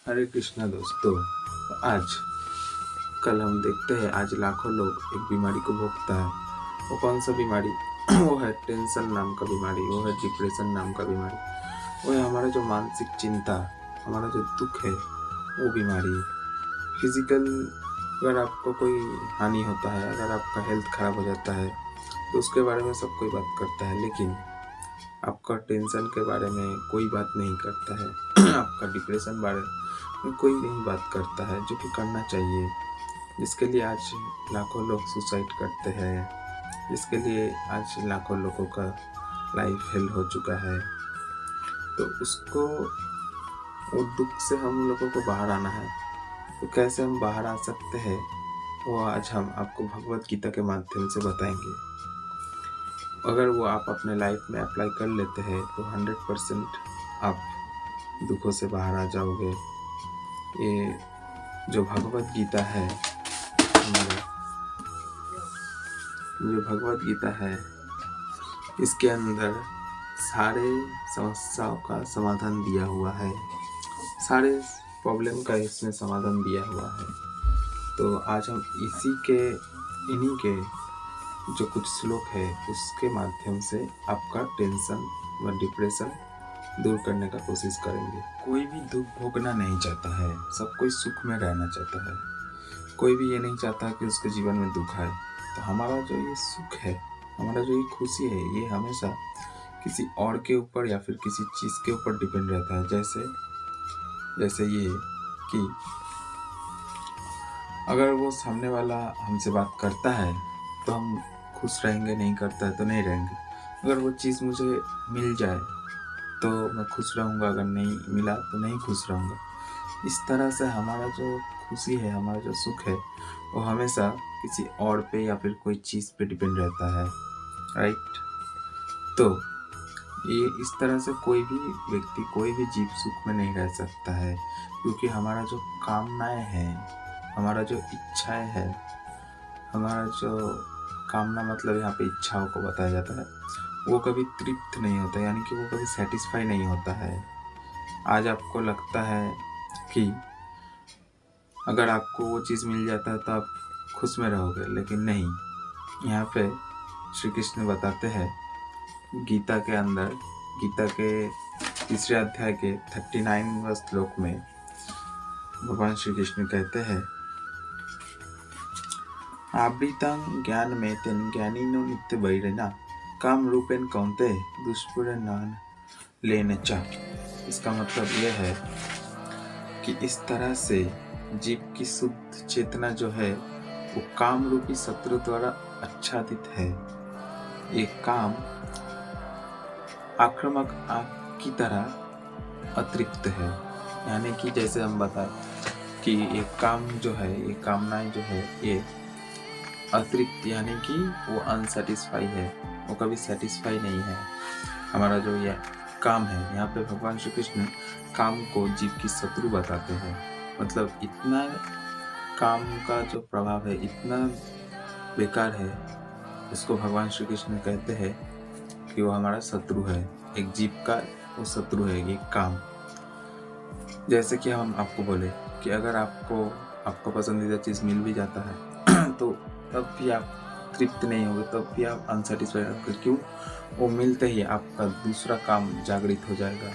हरे कृष्णा दोस्तों। आज कल हम देखते हैं आज लाखों लोग एक बीमारी को भोगता है। वो कौन सा बीमारी? वो है टेंशन नाम का बीमारी, वो है डिप्रेशन नाम का बीमारी, वो है हमारा जो मानसिक चिंता, हमारा जो दुख है, वो बीमारी है। फिजिकल अगर आपको कोई हानि होता है, अगर आपका हेल्थ खराब हो जाता है तो उसके बारे में सब कोई बात करता है, लेकिन आपका टेंशन के बारे में कोई बात नहीं करता है। आपका डिप्रेशन बारे में कोई नहीं बात करता है, जो कि करना चाहिए। जिसके लिए आज लाखों लोग सुसाइड करते हैं, जिसके लिए आज लाखों लोगों का लाइफ हेल हो चुका है। तो उसको, वो दुख से हम लोगों को बाहर आना है। तो कैसे हम बाहर आ सकते हैं, वो आज हम आपको भगवत गीता के माध्यम से बताएंगे। अगर वो आप अपने लाइफ में अप्लाई कर लेते हैं तो 100% आप दुखों से बाहर आ जाओगे। ये जो भगवत गीता है, हमारा जो भगवत गीता है, इसके अंदर सारे समस्याओं का समाधान दिया हुआ है, सारे प्रॉब्लम का इसमें समाधान दिया हुआ है। तो आज हम इन्हीं के जो कुछ श्लोक है उसके माध्यम से आपका टेंशन व डिप्रेशन दूर करने का कोशिश करेंगे। कोई भी दुख भोगना नहीं चाहता है, सब कोई सुख में रहना चाहता है। कोई भी ये नहीं चाहता कि उसके जीवन में दुख आए। तो हमारा जो ये सुख है, हमारा जो ये खुशी है, ये हमेशा किसी और के ऊपर या फिर किसी चीज़ के ऊपर डिपेंड रहता है। जैसे ये कि अगर वो सामने वाला हमसे बात करता है तो हम खुश रहेंगे, नहीं करता है तो नहीं रहेंगे। अगर वो चीज़ मुझे मिल जाए तो मैं खुश रहूँगा, अगर नहीं मिला तो नहीं खुश रहूँगा। इस तरह से हमारा जो खुशी है, हमारा जो सुख है, वो हमेशा किसी और पे या फिर कोई चीज़ पे डिपेंड रहता है, राइट। तो ये इस तरह से कोई भी व्यक्ति, कोई भी जीव सुख में नहीं रह सकता है, क्योंकि हमारा जो कामनाएं हैं, हमारा जो इच्छाएं है, हमारा जो कामना मतलब यहाँ पे इच्छाओं को बताया जाता है, वो कभी तृप्त नहीं होता, यानी कि वो कभी सेटिस्फाई नहीं होता है। आज आपको लगता है कि अगर आपको वो चीज़ मिल जाता है तो आप खुश में रहोगे, लेकिन नहीं। यहाँ पे श्री कृष्ण बताते हैं गीता के अंदर, गीता के 3 अध्याय के 39वें श्लोक में भगवान श्री कृष्ण कहते हैं, आवृतं ज्ञान में तेन ज्ञानिनो नित्य वैरिणा काम रूपेण कौन्ते दुष्पूरणान लेन च। इसका मतलब यह है कि इस तरह से जीव की शुद्ध चेतना जो है वो काम रूपी शत्रु द्वारा आच्छादित है। ये काम आक्रामक आग की तरह अतृप्त है, यानी कि जैसे हम बताएं कि ये काम जो है, ये कामनाएं जो है, ये अतृप्त यानी कि वो अनसेटिस्फाई है, वो कभी सेटिस्फाई नहीं है। हमारा जो ये काम है, यहाँ पे भगवान श्री कृष्ण काम को जीव की शत्रु बताते हैं। मतलब इतना काम का जो प्रभाव है इतना बेकार है, इसको भगवान श्री कृष्ण कहते हैं कि वो हमारा शत्रु है। एक जीव का वो शत्रु है ये काम। जैसे कि हम आपको बोले कि अगर आपको पसंदीदा चीज़ मिल भी जाता है तो तब भी आप तृप्त नहीं होंगे, तब भी आप अनसेटिस्फाइड होंगे। क्यों? वो मिलते ही आपका दूसरा काम जागृत हो जाएगा,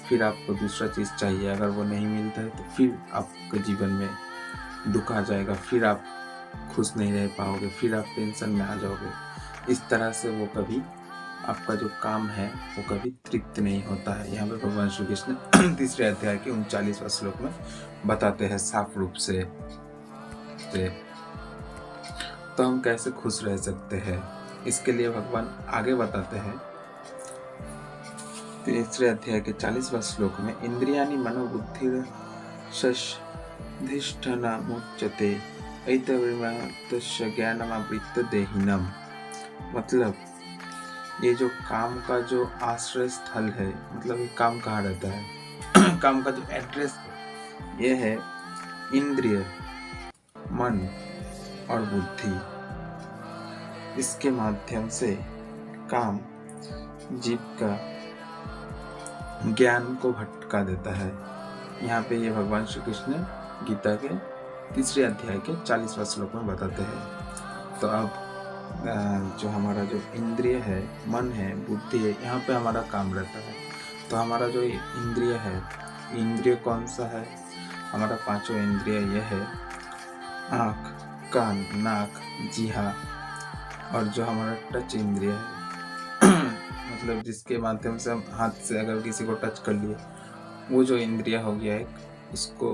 फिर आपको दूसरा चीज़ चाहिए। अगर वो नहीं मिलता है तो फिर आपके जीवन में दुख आ जाएगा, फिर आप खुश नहीं रह पाओगे, फिर आप टेंशन में आ जाओगे। इस तरह से वो कभी आपका जो काम है वो कभी तृप्त नहीं होता है। यहाँ पे भगवान श्री कृष्ण 3 अध्याय के 39वें श्लोक में बताते हैं साफ रूप से। तो हम कैसे खुश रह सकते हैं, इसके लिए भगवान आगे बताते हैं 3 अध्याय के 40वें श्लोक में, इंद्रियाणि मनोबुद्धिर धिष्ठनमुच्यते ऐतन्मयस्य ज्ञानमावृत्य देहिनम्। मतलब ये जो काम का जो आश्रय स्थल है, मतलब ये काम कहाँ रहता है काम का जो एड्रेस है ये है इंद्रिय, मन और बुद्धि। इसके माध्यम से काम जीव का ज्ञान को भटका देता है, यहाँ पे ये भगवान श्री कृष्ण गीता के 3 अध्याय के 40वां श्लोक में बताते हैं। तो अब जो हमारा जो इंद्रिय है, मन है, बुद्धि है, यहाँ पे हमारा काम रहता है। तो हमारा जो इंद्रिय है, इंद्रिय कौन सा है? हमारा 5 इंद्रिय ये है आँख, कान, नाक, जीहा और जो हमारा टच इंद्रिय है मतलब जिसके माध्यम से हम हाथ से अगर किसी को टच कर लिए, वो जो इंद्रिय हो गया एक, उसको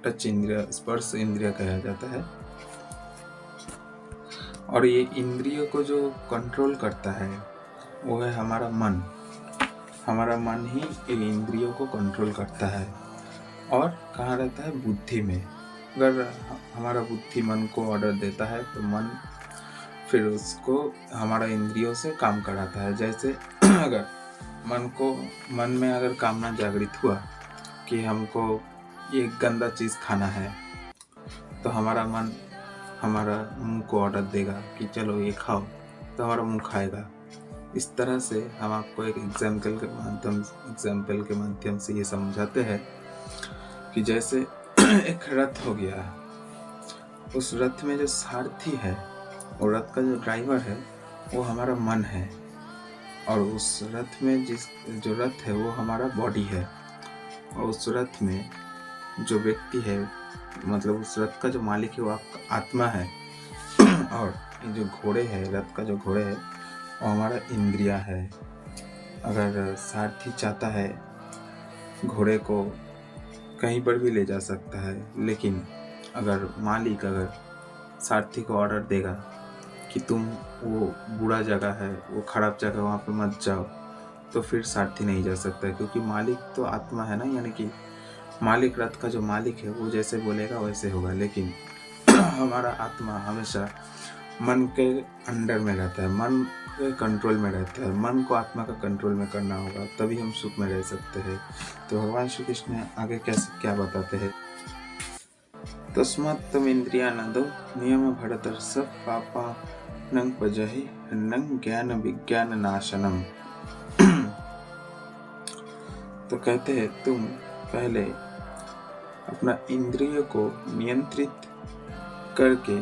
टच इंद्रिय, स्पर्श इंद्रिय कहा जाता है। और ये इंद्रियों को जो कंट्रोल करता है वो है हमारा मन। हमारा मन ही इन इंद्रियों को कंट्रोल करता है। और कहाँ रहता है? बुद्धि में। अगर हमारा बुद्धि मन को ऑर्डर देता है तो मन फिर उसको हमारा इंद्रियों से काम कराता है। जैसे अगर मन में अगर कामना जागृत हुआ कि हमको ये गंदा चीज़ खाना है, तो हमारा मन हमारा मुंह को ऑर्डर देगा कि चलो ये खाओ, तो हमारा मुंह खाएगा। इस तरह से हम आपको एक एग्जाम्पल के माध्यम से ये समझाते हैं कि जैसे एक रथ हो गया, उस रथ में जो सारथी है और रथ का जो ड्राइवर है वो हमारा मन है। और उस रथ में जो रथ है वो हमारा बॉडी है। और उस रथ में जो व्यक्ति है, मतलब उस रथ का जो मालिक है वो आपका आत्मा है। और ये जो घोड़े है, रथ का जो घोड़े है वो हमारा इंद्रिया है। अगर सारथी चाहता है घोड़े को कहीं पर भी ले जा सकता है, लेकिन अगर मालिक सारथी को ऑर्डर देगा कि तुम वो बुरा जगह है, वो खराब जगह, वहाँ पे मत जाओ, तो फिर सारथी नहीं जा सकता, क्योंकि मालिक तो आत्मा है ना। यानी कि मालिक, रथ का जो मालिक है वो जैसे बोलेगा वैसे होगा। लेकिन हमारा आत्मा हमेशा मन के अंडर में रहता है, मन के कंट्रोल में रहता है। मन को आत्मा का कंट्रोल में करना होगा, तभी हम सुख में रह सकते हैं। तो भगवान श्री कृष्ण आगे क्या बताते हैं? तस्मात् तमिन्द्रियाणादौ नियम भरतर्ष पापा नंग पजहि नंग ज्ञान विज्ञान नाशनम। तो कहते हैं तुम पहले अपना इंद्रियों को नियंत्रित करके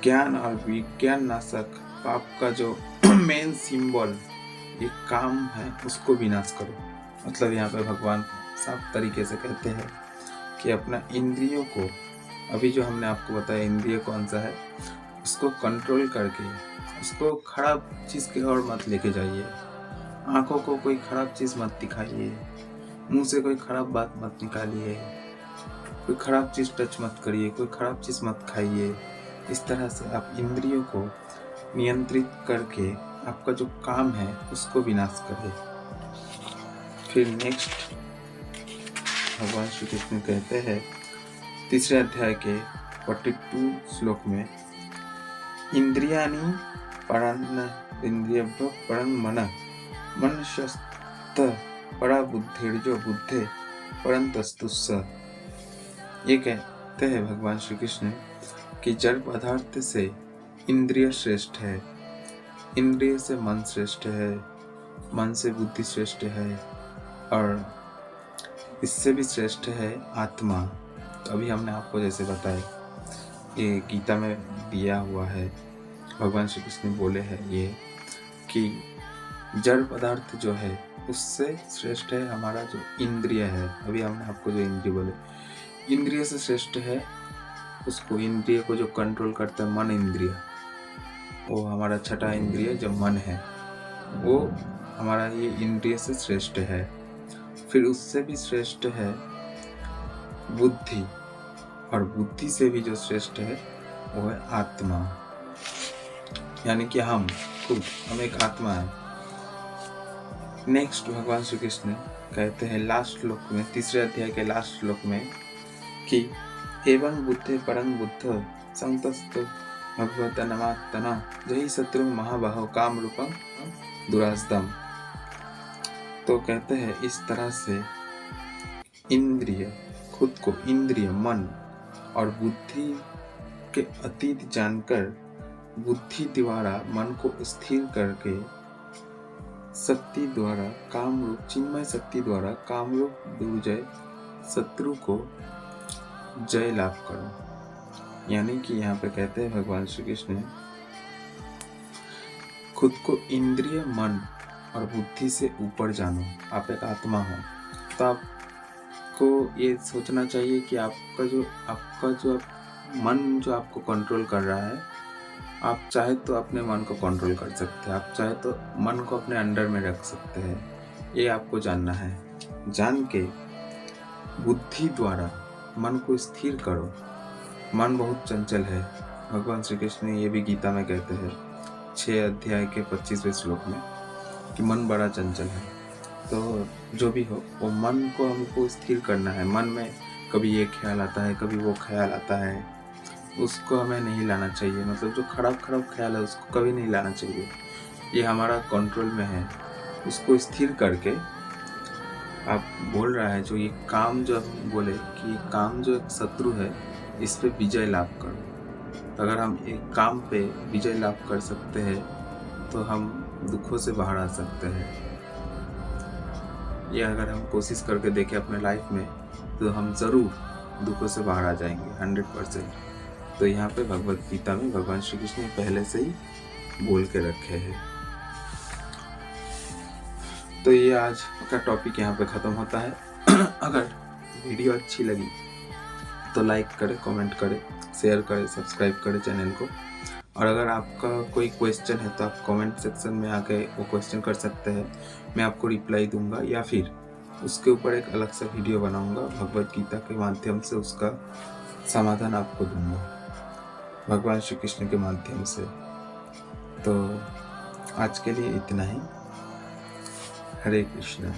ज्ञान और विज्ञान नाशक पाप का जो मेन सिंबल ये काम है उसको विनाश करो। मतलब यहाँ पे भगवान साफ तरीके से कहते हैं कि अपना इंद्रियों को, अभी जो हमने आपको बताया इंद्रिय कौन सा है, उसको कंट्रोल करके उसको खराब चीज़ की ओर मत लेके जाइए। आँखों को कोई खराब चीज़ मत दिखाइए, मुंह से कोई खराब बात मत निकालिए, कोई खराब चीज़ टच मत करिए, कोई खराब चीज़ मत खाइए। इस तरह से आप इंद्रियों को नियंत्रित करके आपका जो काम है उसको विनाश करें। फिर नेक्स्ट भगवान श्री कृष्ण कहते हैं 3 अध्याय के 42 श्लोक में, इंद्रियाणि परान्नेन्द्रियभ्यो परं मनः मनुष्यस्त परा बुद्धिर्जो बुद्धे परन्तस्तुस्स। ये कहते हैं भगवान श्री कृष्ण कि जड़ पदार्थ से इंद्रिय श्रेष्ठ है, इंद्रिय से मन श्रेष्ठ है, मन से बुद्धि श्रेष्ठ है, और इससे भी श्रेष्ठ है आत्मा। तो अभी हमने आपको जैसे बताया, ये गीता में दिया हुआ है, भगवान श्री कृष्ण बोले हैं ये कि जड़ पदार्थ जो है उससे श्रेष्ठ है हमारा जो इंद्रिय है। अभी हमने आपको जो इंद्रिय बोले, इंद्रिय से श्रेष्ठ है उसको, इंद्रिय को जो कंट्रोल करता है मन इंद्रिय, वो हमारा छठा इंद्रिय जो मन है वो हमारा ये इंद्रिय से श्रेष्ठ है। फिर उससे भी श्रेष्ठ है बुद्धि, और बुद्धि से भी जो श्रेष्ठ है वो है आत्मा। यानी कि हम एक आत्मा है। नेक्स्ट भगवान श्री कृष्ण कहते हैं लास्ट श्लोक में, 3 अध्याय के लास्ट श्लोक में कि एवं बुद्धे परं बुद्ध संतस्तु भगवत नमात्तना जहि शत्रु महाबाहो काम रूपम दुरासदम। तो कहते हैं इस तरह से इंद्रिय, खुद को इंद्रिय, मन और बुद्धि के अतीत जानकर बुद्धि द्वारा मन को स्थिर करके शक्ति द्वारा कामरूप चिन्मय शक्ति द्वारा कामरूप दुर्जय शत्रु को जय लाभ करो। यानी कि यहाँ पे कहते हैं भगवान श्री कृष्ण, खुद को इंद्रिय मन और बुद्धि से ऊपर जानो। आप एक आत्मा हो, तो आपको ये सोचना चाहिए कि आपका जो मन जो आपको कंट्रोल कर रहा है, आप चाहे तो अपने मन को कंट्रोल कर सकते हैं, आप चाहे तो मन को अपने अंडर में रख सकते हैं। ये आपको जानना है। जान के बुद्धि द्वारा मन को स्थिर करो। मन बहुत चंचल है। भगवान श्री कृष्ण ये भी गीता में कहते हैं 6 अध्याय के 25वें श्लोक में कि मन बड़ा चंचल है। तो जो भी हो, वो मन को हमको स्थिर करना है। मन में कभी ये ख्याल आता है, कभी वो ख्याल आता है, उसको हमें नहीं लाना चाहिए। मतलब जो खराब ख्याल है उसको कभी नहीं लाना चाहिए। ये हमारा कंट्रोल में है। उसको स्थिर करके आप बोल रहा है जो ये काम, जो हम बोले कि काम जो एक शत्रु है, इस पे विजय लाभ करो। तो अगर हम एक काम पे विजय लाभ कर सकते हैं तो हम दुखों से बाहर आ सकते हैं। ये अगर हम कोशिश करके देखें अपने लाइफ में तो हम ज़रूर दुखों से बाहर आ जाएंगे 100%। तो यहाँ पे भगवत गीता में भगवान श्री कृष्ण पहले से ही बोल के रखे हैं। तो ये आज का टॉपिक यहाँ पे ख़त्म होता है। अगर वीडियो अच्छी लगी तो लाइक करें, कमेंट करें, शेयर करें, सब्सक्राइब करें चैनल को। और अगर आपका कोई क्वेश्चन है तो आप कमेंट सेक्शन में आके वो क्वेश्चन कर सकते हैं। मैं आपको रिप्लाई दूंगा या फिर उसके ऊपर एक अलग सा वीडियो बनाऊंगा, भगवत गीता के माध्यम से उसका समाधान आपको दूंगा, भगवान श्री कृष्ण के माध्यम से। तो आज के लिए इतना ही। हरे कृष्णा।